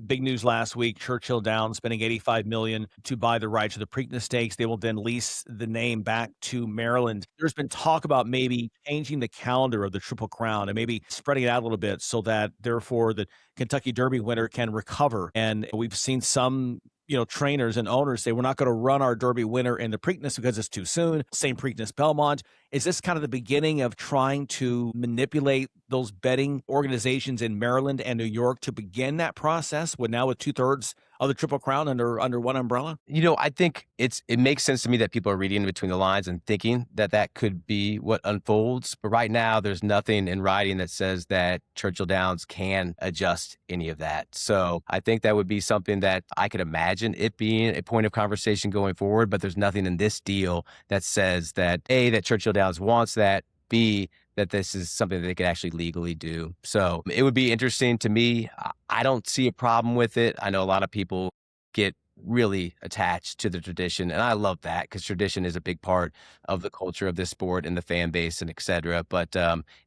big news last week, Churchill Downs spending $85 million to buy the rights to the Preakness Stakes. They will then lease the name back to Maryland. There's been talk about maybe changing the calendar of the Triple Crown and maybe spreading it out a little bit so that therefore the Kentucky Derby winner can recover. And we've seen some trainers and owners say, we're not going to run our Derby winner in the Preakness because it's too soon. Same Preakness Belmont. Is this kind of the beginning of trying to manipulate those betting organizations in Maryland and New York to begin that process with 2/3 of the Triple Crown under one umbrella? I think it makes sense to me that people are reading between the lines and thinking that that could be what unfolds. But right now, there's nothing in writing that says that Churchill Downs can adjust any of that. So I think that would be something that I could imagine it being a point of conversation going forward. But there's nothing in this deal that says that A, that Churchill Downs wants that, B, that this is something that they could actually legally do. So it would be interesting to me. I don't see a problem with it. I know a lot of people get really attached to the tradition. And I love that because tradition is a big part of the culture of this sport and the fan base and et cetera. But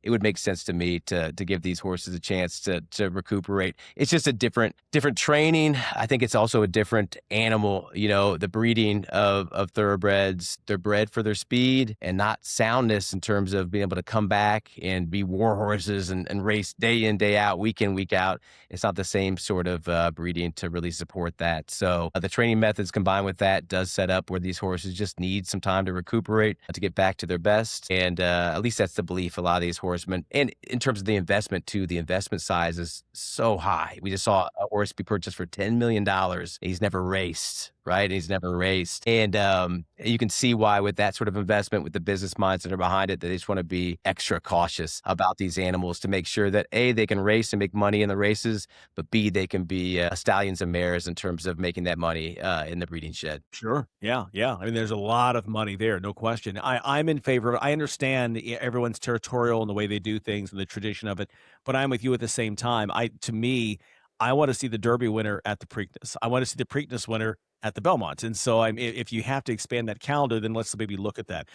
it would make sense to me to give these horses a chance to recuperate. It's just a different training. I think it's also a different animal. The breeding of thoroughbreds, they're bred for their speed and not soundness in terms of being able to come back and be war horses and race day in, day out, week in, week out. It's not the same sort of breeding to really support that. So the training methods combined with that does set up where these horses just need some time to recuperate, to get back to their best. And at least that's the belief of a lot of these horsemen. And in terms of the investment too, the investment size is so high. We just saw a horse be purchased for $10 million. He's never raced. Right. He's never raced. And you can see why with that sort of investment, with the business minds that are behind it, that they just want to be extra cautious about these animals to make sure that A, they can race and make money in the races, but B, they can be stallions and mares in terms of making that money in the breeding shed. Sure. Yeah. Yeah. I mean, there's a lot of money there. No question. I'm in favor of, I understand everyone's territorial and the way they do things and the tradition of it, but I'm with you at the same time. To me, I want to see the Derby winner at the Preakness. I want to see the Preakness winner at the Belmont. And so if you have to expand that calendar, then let's maybe look at that.